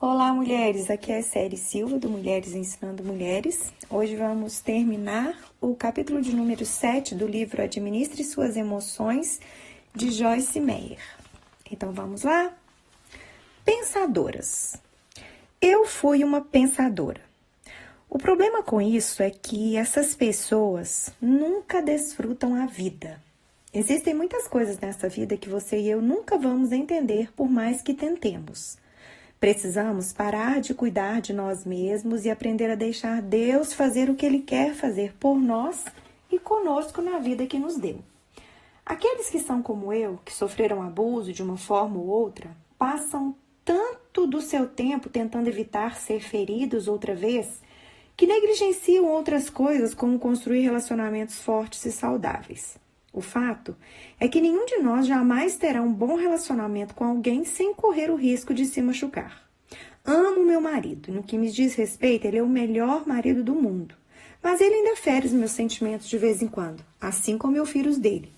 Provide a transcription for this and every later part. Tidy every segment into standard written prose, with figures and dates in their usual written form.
Olá, mulheres! Aqui é a Série Silva, do Mulheres Ensinando Mulheres. Hoje vamos terminar o capítulo de número 7 do livro Administre Suas Emoções, de Joyce Meyer. Então, vamos lá? Pensadoras. Eu fui uma pensadora. O problema com isso é que essas pessoas nunca desfrutam a vida. Existem muitas coisas nessa vida que você e eu nunca vamos entender por mais que tentemos. Precisamos parar de cuidar de nós mesmos e aprender a deixar Deus fazer o que Ele quer fazer por nós e conosco na vida que nos deu. Aqueles que são como eu, que sofreram abuso de uma forma ou outra, passam tanto do seu tempo tentando evitar ser feridos outra vez, que negligenciam outras coisas como construir relacionamentos fortes e saudáveis. O fato é que nenhum de nós jamais terá um bom relacionamento com alguém sem correr o risco de se machucar. Amo meu marido e no que me diz respeito, ele é o melhor marido do mundo. Mas ele ainda fere os meus sentimentos de vez em quando, assim como eu firo os dele.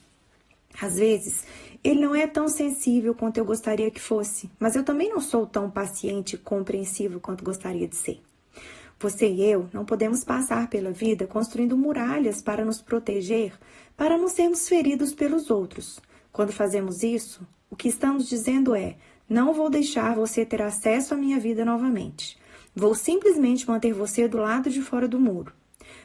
Às vezes, ele não é tão sensível quanto eu gostaria que fosse, mas eu também não sou tão paciente e compreensivo quanto gostaria de ser. Você e eu não podemos passar pela vida construindo muralhas para nos proteger, para não sermos feridos pelos outros. Quando fazemos isso, o que estamos dizendo é: não vou deixar você ter acesso à minha vida novamente. Vou simplesmente manter você do lado de fora do muro.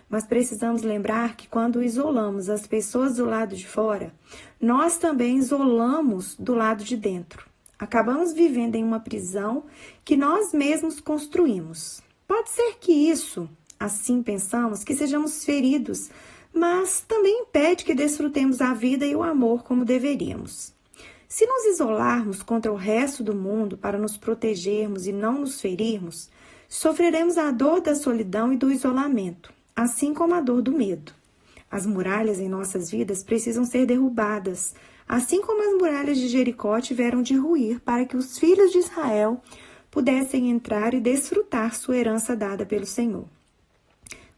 Mas precisamos lembrar que quando isolamos as pessoas do lado de fora, nós também isolamos do lado de dentro. Acabamos vivendo em uma prisão que nós mesmos construímos. Pode ser que isso, assim pensamos, que sejamos feridos, mas também impede que desfrutemos a vida e o amor como deveríamos. Se nos isolarmos contra o resto do mundo para nos protegermos e não nos ferirmos, sofreremos a dor da solidão e do isolamento, assim como a dor do medo. As muralhas em nossas vidas precisam ser derrubadas, assim como as muralhas de Jericó tiveram de ruir para que os filhos de Israel pudessem entrar e desfrutar sua herança dada pelo Senhor.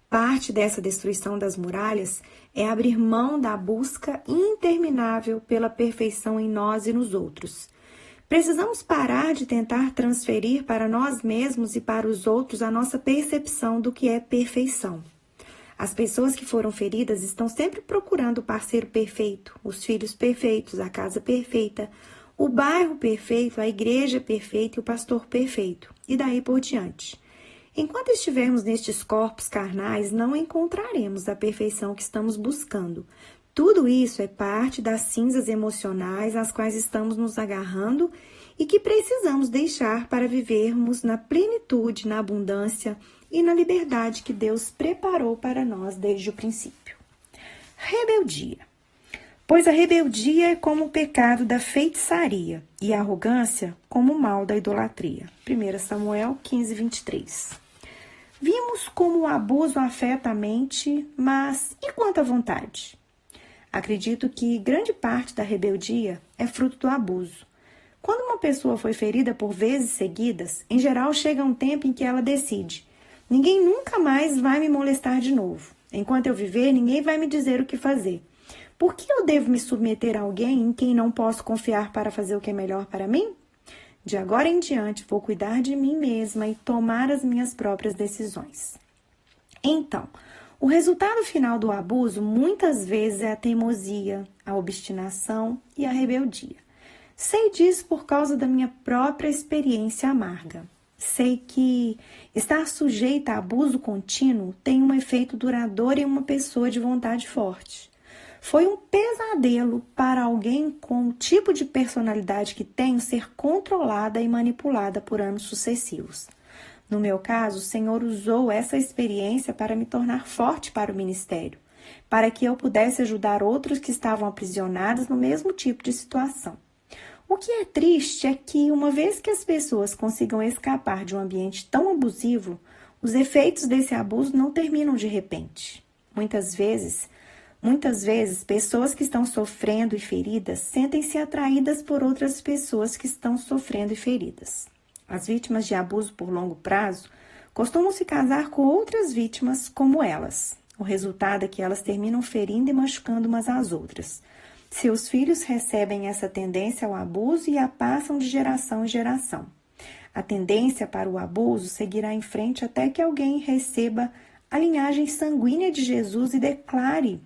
Parte dessa destruição das muralhas é abrir mão da busca interminável pela perfeição em nós e nos outros. Precisamos parar de tentar transferir para nós mesmos e para os outros a nossa percepção do que é perfeição. As pessoas que foram feridas estão sempre procurando o parceiro perfeito, os filhos perfeitos, a casa perfeita, o bairro perfeito, a igreja perfeita e o pastor perfeito, e daí por diante. Enquanto estivermos nestes corpos carnais, não encontraremos a perfeição que estamos buscando. Tudo isso é parte das cinzas emocionais às quais estamos nos agarrando e que precisamos deixar para vivermos na plenitude, na abundância e na liberdade que Deus preparou para nós desde o princípio. Rebeldia. Pois a rebeldia é como o pecado da feitiçaria e a arrogância como o mal da idolatria. 1 Samuel 15, 23. Vimos como o abuso afeta a mente, mas e quanto à vontade? Acredito que grande parte da rebeldia é fruto do abuso. Quando uma pessoa foi ferida por vezes seguidas, em geral chega um tempo em que ela decide: ninguém nunca mais vai me molestar de novo. Enquanto eu viver, ninguém vai me dizer o que fazer. Por que eu devo me submeter a alguém em quem não posso confiar para fazer o que é melhor para mim? De agora em diante, vou cuidar de mim mesma e tomar as minhas próprias decisões. Então, o resultado final do abuso muitas vezes é a teimosia, a obstinação e a rebeldia. Sei disso por causa da minha própria experiência amarga. Sei que estar sujeita a abuso contínuo tem um efeito duradouro em uma pessoa de vontade forte. Foi um pesadelo para alguém com o tipo de personalidade que tenho ser controlada e manipulada por anos sucessivos. No meu caso, o Senhor usou essa experiência para me tornar forte para o ministério, para que eu pudesse ajudar outros que estavam aprisionados no mesmo tipo de situação. O que é triste é que, uma vez que as pessoas consigam escapar de um ambiente tão abusivo, os efeitos desse abuso não terminam de repente. Muitas vezes, pessoas que estão sofrendo e feridas sentem-se atraídas por outras pessoas que estão sofrendo e feridas. As vítimas de abuso por longo prazo costumam se casar com outras vítimas como elas. O resultado é que elas terminam ferindo e machucando umas às outras. Seus filhos recebem essa tendência ao abuso e a passam de geração em geração. A tendência para o abuso seguirá em frente até que alguém receba a linhagem sanguínea de Jesus e declare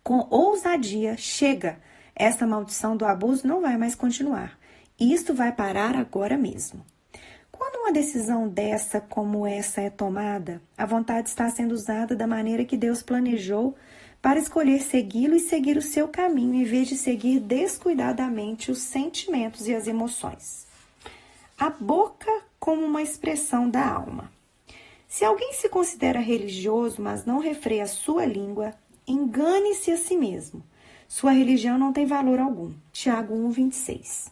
com ousadia: chega, essa maldição do abuso não vai mais continuar. Isto vai parar agora mesmo. Quando uma decisão dessa como essa é tomada, a vontade está sendo usada da maneira que Deus planejou para escolher segui-lo e seguir o seu caminho, em vez de seguir descuidadamente os sentimentos e as emoções. A boca como uma expressão da alma. Se alguém se considera religioso, mas não refreia a sua língua, engane-se a si mesmo. Sua religião não tem valor algum. Tiago 1:26.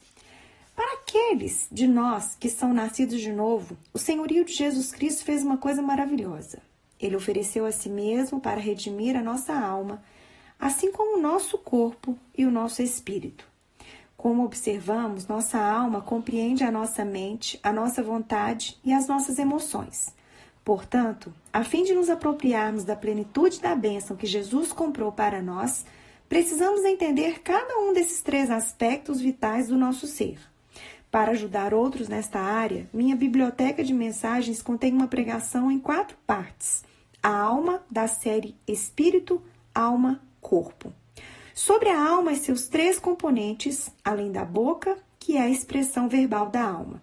Para aqueles de nós que são nascidos de novo, o senhorio de Jesus Cristo fez uma coisa maravilhosa. Ele ofereceu a si mesmo para redimir a nossa alma, assim como o nosso corpo e o nosso espírito. Como observamos, nossa alma compreende a nossa mente, a nossa vontade e as nossas emoções. Portanto, a fim de nos apropriarmos da plenitude da bênção que Jesus comprou para nós, precisamos entender cada um desses 3 aspectos vitais do nosso ser. Para ajudar outros nesta área, minha biblioteca de mensagens contém uma pregação em 4 partes. A alma, da série Espírito, Alma, Corpo. Sobre a alma e seus 3 componentes, além da boca, que é a expressão verbal da alma.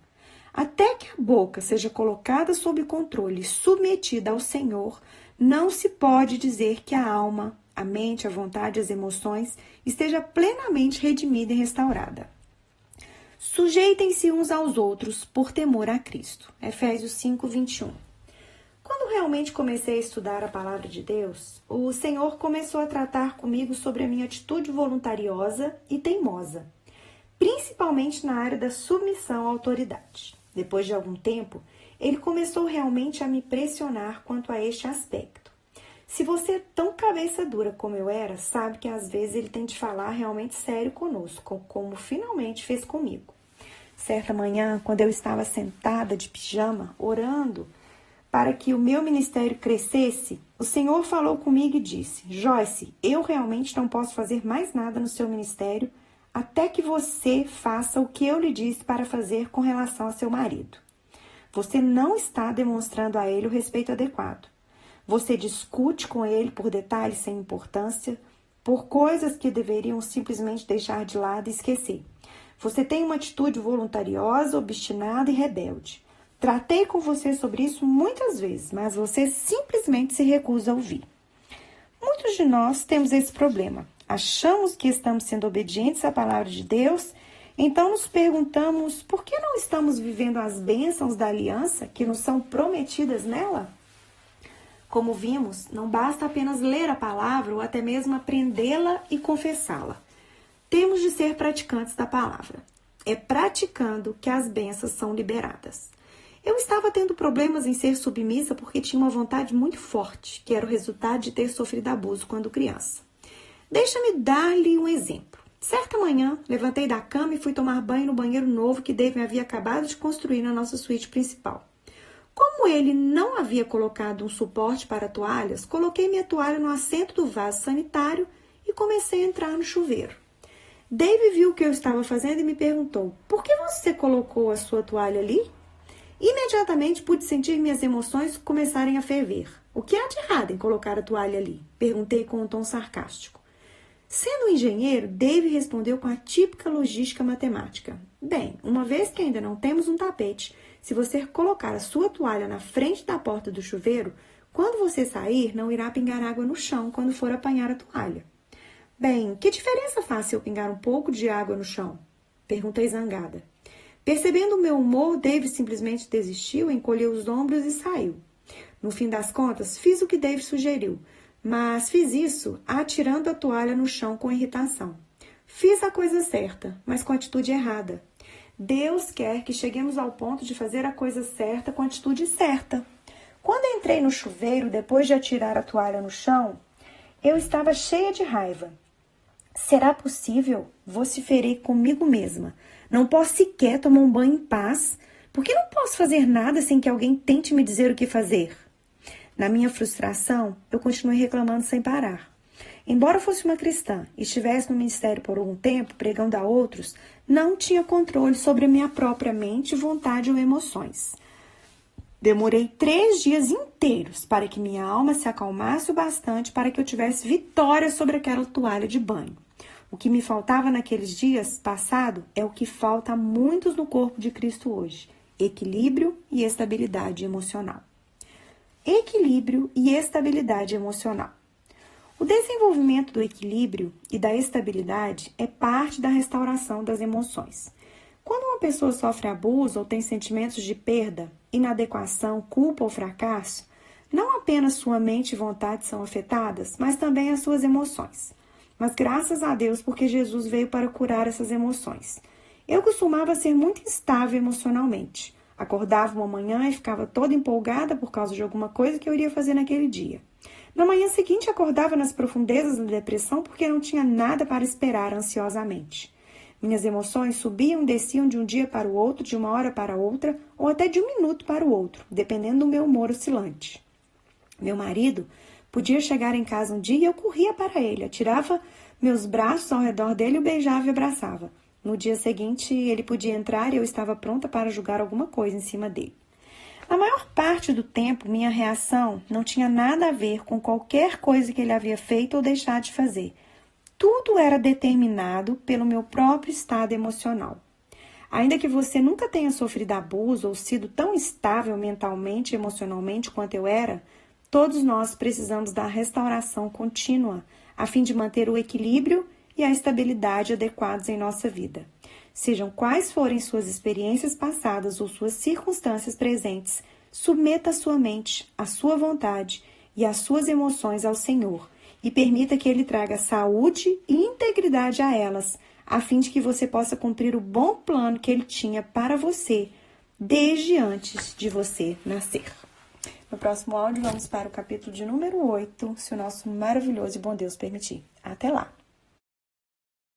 Até que a boca seja colocada sob controle e submetida ao Senhor, não se pode dizer que a alma, a mente, a vontade e as emoções esteja plenamente redimida e restaurada. Sujeitem-se uns aos outros por temor a Cristo. Efésios 5:21. Quando realmente comecei a estudar a palavra de Deus, o Senhor começou a tratar comigo sobre a minha atitude voluntariosa e teimosa, principalmente na área da submissão à autoridade. Depois de algum tempo, ele começou realmente a me pressionar quanto a este aspecto. Se você é tão cabeça dura como eu era, sabe que às vezes ele tem de falar realmente sério conosco, como finalmente fez comigo. Certa manhã, quando eu estava sentada de pijama, orando para que o meu ministério crescesse, o Senhor falou comigo e disse: Joyce, eu realmente não posso fazer mais nada no seu ministério até que você faça o que eu lhe disse para fazer com relação a seu marido. Você não está demonstrando a ele o respeito adequado. Você discute com ele por detalhes sem importância, por coisas que deveriam simplesmente deixar de lado e esquecer. Você tem uma atitude voluntariosa, obstinada e rebelde. Tratei com você sobre isso muitas vezes, mas você simplesmente se recusa a ouvir. Muitos de nós temos esse problema. Achamos que estamos sendo obedientes à palavra de Deus, então nos perguntamos por que não estamos vivendo as bênçãos da aliança que nos são prometidas nela? Como vimos, não basta apenas ler a palavra ou até mesmo aprendê-la e confessá-la. Temos de ser praticantes da palavra. É praticando que as bênçãos são liberadas. Eu estava tendo problemas em ser submissa porque tinha uma vontade muito forte, que era o resultado de ter sofrido abuso quando criança. Deixa-me dar-lhe um exemplo. Certa manhã, levantei da cama e fui tomar banho no banheiro novo que Dave havia acabado de construir na nossa suíte principal. Como ele não havia colocado um suporte para toalhas, coloquei minha toalha no assento do vaso sanitário e comecei a entrar no chuveiro. Dave viu o que eu estava fazendo e me perguntou: por que você colocou a sua toalha ali? Imediatamente pude sentir minhas emoções começarem a ferver. O que há de errado em colocar a toalha ali? Perguntei com um tom sarcástico. Sendo um engenheiro, Dave respondeu com a típica logística matemática. Bem, uma vez que ainda não temos um tapete, se você colocar a sua toalha na frente da porta do chuveiro, quando você sair, não irá pingar água no chão quando for apanhar a toalha. Bem, que diferença faz se eu pingar um pouco de água no chão? Perguntei zangada. Percebendo o meu humor, Dave simplesmente desistiu, encolheu os ombros e saiu. No fim das contas, fiz o que Dave sugeriu, mas fiz isso atirando a toalha no chão com irritação. Fiz a coisa certa, mas com a atitude errada. Deus quer que cheguemos ao ponto de fazer a coisa certa com a atitude certa. Quando entrei no chuveiro, depois de atirar a toalha no chão, eu estava cheia de raiva. Será possível? Vociferei comigo mesma. Não posso sequer tomar um banho em paz. Por que não posso fazer nada sem que alguém tente me dizer o que fazer? Na minha frustração, eu continuei reclamando sem parar. Embora fosse uma cristã e estivesse no ministério por algum tempo, pregando a outros, não tinha controle sobre a minha própria mente, vontade ou emoções. Demorei 3 dias inteiros para que minha alma se acalmasse o bastante para que eu tivesse vitória sobre aquela toalha de banho. O que me faltava naqueles dias passado é o que falta a muitos no corpo de Cristo hoje: equilíbrio e estabilidade emocional. Equilíbrio e estabilidade emocional. O desenvolvimento do equilíbrio e da estabilidade é parte da restauração das emoções. Quando uma pessoa sofre abuso ou tem sentimentos de perda, inadequação, culpa ou fracasso, não apenas sua mente e vontade são afetadas, mas também as suas emoções. Mas graças a Deus, porque Jesus veio para curar essas emoções. Eu costumava ser muito instável emocionalmente. Acordava uma manhã e ficava toda empolgada por causa de alguma coisa que eu iria fazer naquele dia. Na manhã seguinte, acordava nas profundezas da depressão porque não tinha nada para esperar ansiosamente. Minhas emoções subiam e desciam de um dia para o outro, de uma hora para outra, ou até de um minuto para o outro, dependendo do meu humor oscilante. Meu marido podia chegar em casa um dia e eu corria para ele, atirava meus braços ao redor dele, o beijava e abraçava. No dia seguinte, ele podia entrar e eu estava pronta para jogar alguma coisa em cima dele. Na maior parte do tempo, minha reação não tinha nada a ver com qualquer coisa que ele havia feito ou deixado de fazer. Tudo era determinado pelo meu próprio estado emocional. Ainda que você nunca tenha sofrido abuso ou sido tão estável mentalmente e emocionalmente quanto eu era, todos nós precisamos da restauração contínua a fim de manter o equilíbrio e a estabilidade adequados em nossa vida. Sejam quais forem suas experiências passadas ou suas circunstâncias presentes, submeta a sua mente, a sua vontade e as suas emoções ao Senhor e permita que Ele traga saúde e integridade a elas, a fim de que você possa cumprir o bom plano que Ele tinha para você desde antes de você nascer. No próximo áudio, vamos para o capítulo de número 8, se o nosso maravilhoso e bom Deus permitir. Até lá!